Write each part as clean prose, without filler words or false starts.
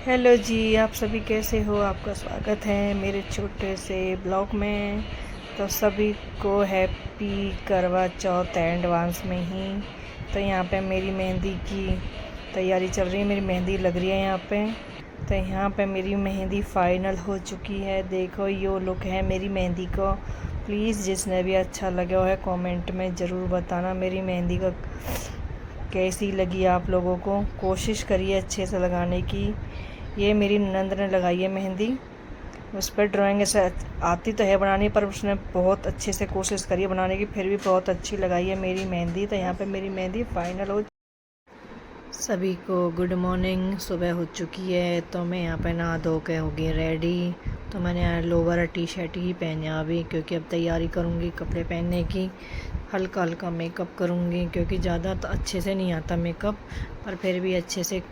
Hello जी, आप सभी कैसे हो। आपका स्वागत है मेरे छोटे से ब्लॉग में। तो सभी को हैप्पी करवा चौथ एडवांस में ही। तो यहाँ पे मेरी मेहंदी की तैयारी चल रही है, मेरी मेहंदी लग रही है यहाँ पे। तो यहाँ पे मेरी मेहंदी फाइनल हो चुकी है। देखो यो लुक है मेरी मेहंदी को। प्लीज़ जिसने भी अच्छा लगा है कमेंट में ज़रूर बताना मेरी मेहंदी का कैसी लगी आप लोगों को। कोशिश करिए अच्छे से लगाने की। ये मेरी नंद ने लगाई है मेहंदी। उस पर ड्राइंग ऐसे आती तो है बनानी, पर उसने बहुत अच्छे से कोशिश करी है बनाने की, फिर भी बहुत अच्छी लगाई है मेरी मेहंदी। तो यहाँ पे मेरी मेहंदी फाइनल हो। सभी को गुड मॉर्निंग। सुबह हो चुकी है तो मैं यहाँ पे नहा धो के हो गई रेडी। तो मैंने लोवर टी शर्ट ही पहने अभी, क्योंकि अब तैयारी करूँगी कपड़े पहनने की। हल्का हल्का मेकअप करूँगी, क्योंकि ज़्यादा तो अच्छे से नहीं आता मेकअप, पर फिर भी अच्छे से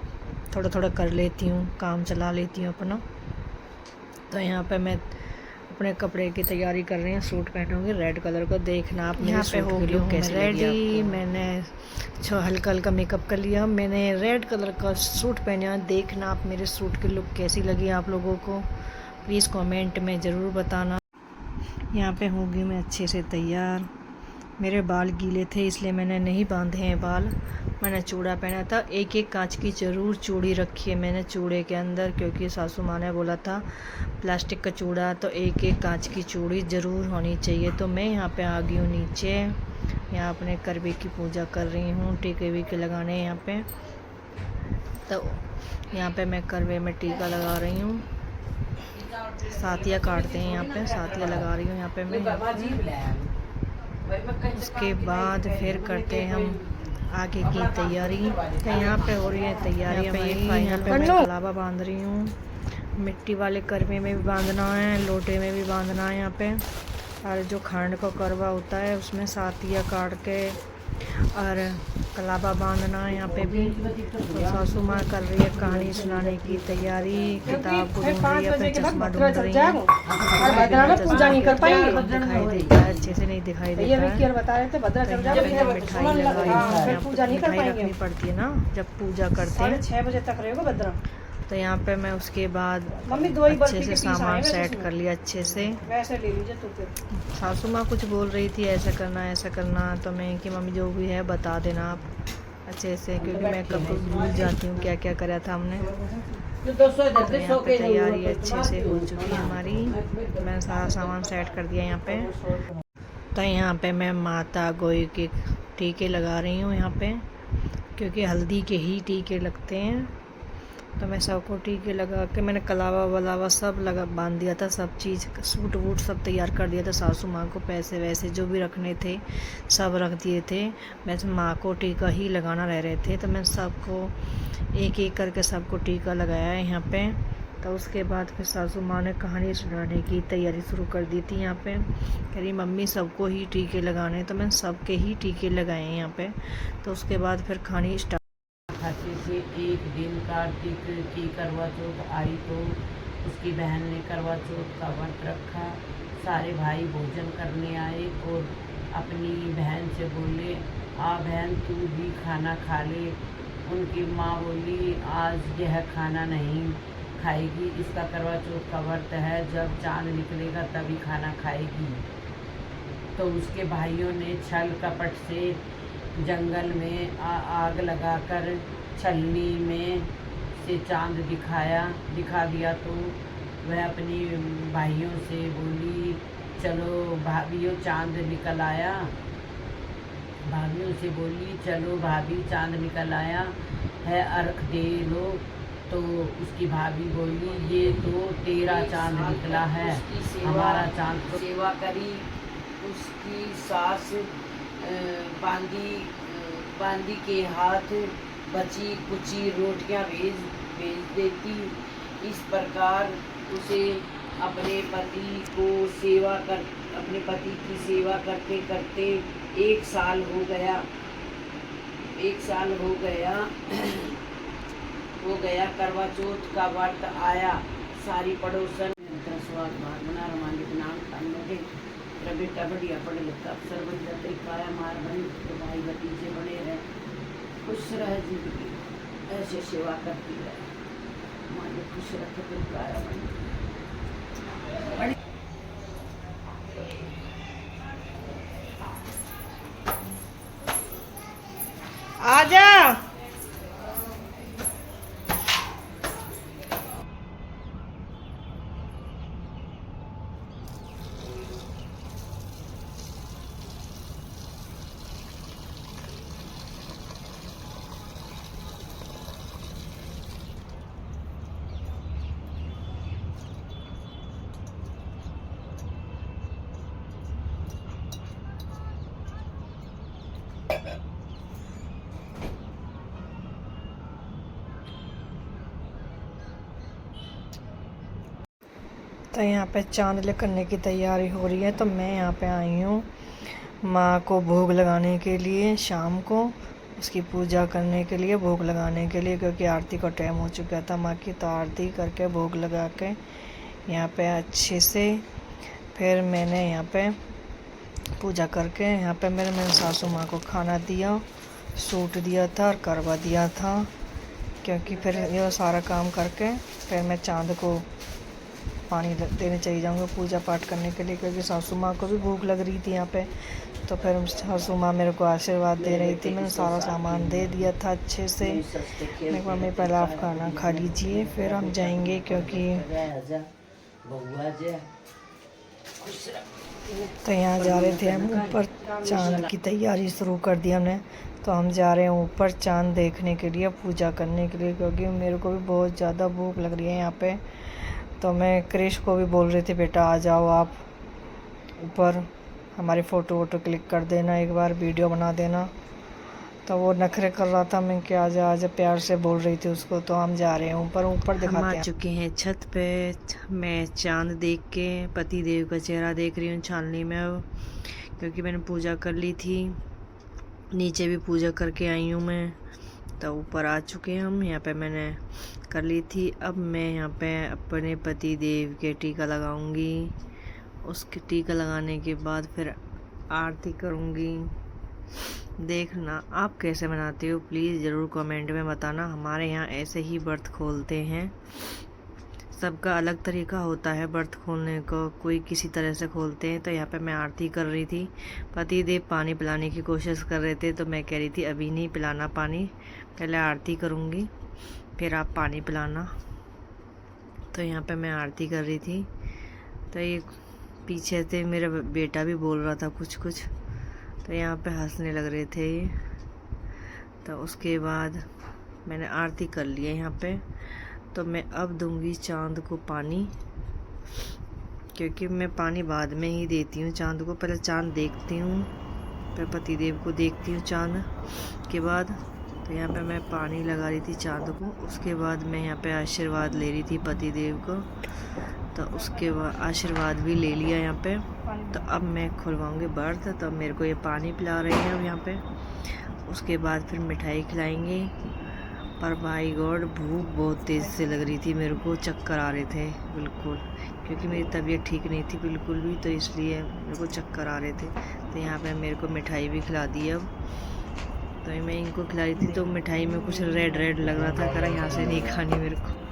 थोड़ा थोड़ा कर लेती हूँ, काम चला लेती हूँ अपना। तो यहाँ पे मैं अपने कपड़े की तैयारी कर रही हूँ। सूट पहनूँगी रेड कलर को। देखना आप मेरे सूट की लुक कैसी लगी आपको। मैंने हल्का हल्का मेकअप कर लिया, मैंने रेड कलर का सूट पहना। देखना आप मेरे सूट की लुक कैसी लगी आप लोगों को, प्लीज़ कमेंट में ज़रूर बताना। यहाँ पे होंगी मैं अच्छे से तैयार। मेरे बाल गीले थे इसलिए मैंने नहीं बांधे हैं बाल। मैंने चूड़ा पहना था। एक एक कांच की ज़रूर चूड़ी रखी है मैंने चूड़े के अंदर, क्योंकि सासू माँ ने बोला था प्लास्टिक का चूड़ा तो एक एक कांच की चूड़ी ज़रूर होनी चाहिए। तो मैं यहाँ पे आ गई हूँ नीचे। यहाँ अपने करवे की पूजा कर रही हूँ, टीके वीके लगाने यहाँ पे। तो यहाँ पे मैं करवे में टीका लगा रही हूँ। सातिया काटते हैं यहाँ पे, सातिया लगा रही हूँ यहाँ पे मैं। उसके बाद फिर करते हैं हम आगे की तैयारी। तो यहाँ पे हो रही है तैयारी हमारी। यहाँ पे मैं कलावा बांध रही हूँ। मिट्टी वाले करवे में भी बांधना है, लोटे में भी बांधना है यहाँ पे। और जो खांड का करवा होता है उसमें सातिया काट के और कलावा बांधना है यहाँ पे भी। तो सासू माँ कर रही है कहानी सुनाने की तैयारी। किताब को ढूंढ रही है, अपने चश्मा ढूंढ रही है। पूजा नहीं कर पाएंगे, दिखाई देता है, अच्छे से नहीं दिखाई देता है। बता रहे थे भद्रा चल मिठाई लगाई, पूजा नहीं कर पाएंगे। रखनी पड़ती है ना जब पूजा करते हैं। 6 बजे तक रहेगा भद्रा। तो यहाँ पे मैं उसके बाद मम्मी दो ही अच्छे से सामान सेट कर लिया अच्छे से। वैसे ले लीजिए तू फिर। सासू माँ कुछ बोल रही थी ऐसा करना ऐसा करना, तो मैं कि मम्मी जो भी है बता देना आप अच्छे से, क्योंकि मैं कब भूल जाती हूँ क्या क्या करा था हमने। तो यहाँ पे तैयारी अच्छे से हो चुकी है हमारी। मैंने सारा सामान सेट कर दिया यहाँ पे। तो यहाँ पे मैं माता गोई के टीके लगा रही हूँ यहाँ पे, क्योंकि हल्दी के ही टीके लगते हैं। तो मैं सबको टीके लगा के मैंने कलावा वलावा सब लगा बांध दिया था, सब चीज़ सूट वूट सब तैयार कर दिया था। सासू माँ को पैसे वैसे जो भी रखने थे सब रख दिए थे। वैसे माँ को टीका ही लगाना रह रहे थे, तो मैं सबको एक एक करके सबको टीका लगाया है यहाँ पे। तो उसके बाद फिर सासू माँ ने कहानी सुनाने की तैयारी शुरू कर दी थी यहाँ पे। कह रही मम्मी सबको ही टीके लगाने, तो मैंने सबके ही टीके लगाए हैं यहाँ पे। तो उसके बाद फिर कहानी स्टार्ट। खाते से एक दिन कार्तिक की करवा चौथ आई तो उसकी बहन ने करवा चौथ का व्रत रखा। सारे भाई भोजन करने आए और अपनी बहन से बोले आ बहन तू भी खाना खा ले। उनकी माँ बोली आज यह खाना नहीं खाएगी, इसका करवा चौथ का व्रत है, जब चाँद निकलेगा तभी खाना खाएगी। तो उसके भाइयों ने छल कपट से जंगल में आग लगाकर छलनी में से चांद दिखा दिया। तो वह अपनी भाइयों से बोली चलो भाभियों चांद निकल आया। भाभियों से बोली चलो भाभी चांद निकल आया है, अर्घ दे लो। तो उसकी भाभी बोली ये तो तेरा चांद निकला है, हमारा चांद तो सेवा करी। उसकी सास बांदी के हाथ बची कुची रोटियां भेज देती। इस प्रकार उसे अपने पति की सेवा करते करते एक साल हो गया। करवा चौथ का व्रत आया। सारी पड़ोसन बेटा बढ़िया पढ़ लिखा अफसर बन जाते, काया मार बनी तो भाई भतीजे बने रहे, खुश रहे जिंदगी, ऐसे सेवा करती रहे। हमारे खुश रखे तो काया बने। आजा। तो यहाँ पे चांद करने की तैयारी हो रही है, तो मैं यहाँ पे आई हूँ माँ को भोग लगाने के लिए, शाम को उसकी पूजा करने के लिए, भोग लगाने के लिए, क्योंकि आरती का टाइम हो चुका था माँ की। तो आरती करके भोग लगा के यहाँ पे अच्छे से फिर मैंने यहाँ पे पूजा करके यहाँ पे मैंने सासू माँ को खाना दिया, सूट दिया था और करवा दिया था, क्योंकि फिर ये सारा काम करके फिर मैं चांद को पानी देने चली जाऊँगी पूजा पाठ करने के लिए, क्योंकि सासू माँ को भी भूख लग रही थी यहाँ पे। तो फिर सासू माँ मेरे को आशीर्वाद दे रही थी, मैंने सारा सामान दे दिया था अच्छे से। मैं मम्मी पहले आप खाना खा लीजिए फिर हम जाएंगे, क्योंकि तो यहाँ जा रहे थे हम ऊपर, चांद की तैयारी शुरू कर दी हमने। तो हम जा रहे हैं ऊपर चांद देखने के लिए, पूजा करने के लिए, क्योंकि मेरे को भी बहुत ज़्यादा भूख लग रही है यहाँ पे। तो मैं क्रिश को भी बोल रही थी बेटा आ जाओ आप ऊपर, हमारी फ़ोटो वोटो क्लिक कर देना, एक बार वीडियो बना देना। तो वो नखरे कर रहा था, मैं क्या आजा प्यार से बोल रही थी उसको। तो हम जा रहे हैं ऊपर दिखाते हैं। हम आ चुके हैं छत पे, मैं चांद देख के पति देव का चेहरा देख रही हूँ छाननी में अब, क्योंकि मैंने पूजा कर ली थी, नीचे भी पूजा करके आई हूँ मैं। तो ऊपर आ चुके हैं हम, यहाँ पे मैंने कर ली थी। अब मैं यहाँ पे अपने पति देव के टीका लगाऊंगी, उसके टीका लगाने के बाद फिर आरती करूँगी। देखना आप कैसे बनाते हो, प्लीज़ ज़रूर कमेंट में बताना। हमारे यहाँ ऐसे ही व्रत खोलते हैं, सबका अलग तरीका होता है व्रत खोलने को, कोई किसी तरह से खोलते हैं। तो यहाँ पे मैं आरती कर रही थी, पति देव पानी पिलाने की कोशिश कर रहे थे, तो मैं कह रही थी अभी नहीं पिलाना पानी, पहले आरती करूँगी फिर आप पानी पिलाना। तो यहाँ पे मैं आरती कर रही थी, तो ये पीछे से मेरा बेटा भी बोल रहा था कुछ, तो यहाँ पे हंसने लग रहे थे ये। तो उसके बाद मैंने आरती कर ली है यहाँ पे। तो मैं अब दूंगी चांद को पानी, क्योंकि मैं पानी बाद में ही देती हूँ चांद को, पहले चांद देखती हूँ, फिर पति देव को देखती हूँ चांद के बाद। तो यहाँ पे मैं पानी लगा रही थी चांद को, उसके बाद मैं यहाँ पे आशीर्वाद ले रही थी पति देव को। तो उसके बाद आशीर्वाद भी ले लिया यहाँ पे। तो अब मैं खुलवाऊँगी व्रत, तो मेरे को ये पानी पिला रहे हैं अब यहाँ पे। उसके बाद फिर मिठाई खिलाएंगे। पर बाई गॉड भूख बहुत तेज़ से लग रही थी मेरे को, चक्कर आ रहे थे बिल्कुल, क्योंकि मेरी तबीयत ठीक नहीं थी बिल्कुल भी, तो इसलिए मेरे को चक्कर आ रहे थे। तो यहाँ पे मेरे को मिठाई भी खिला दी अब। तो मैं इनको खिलाई थी, तो मिठाई में कुछ रेड लग रहा था, करा यहाँ से नहीं खानी मेरे को।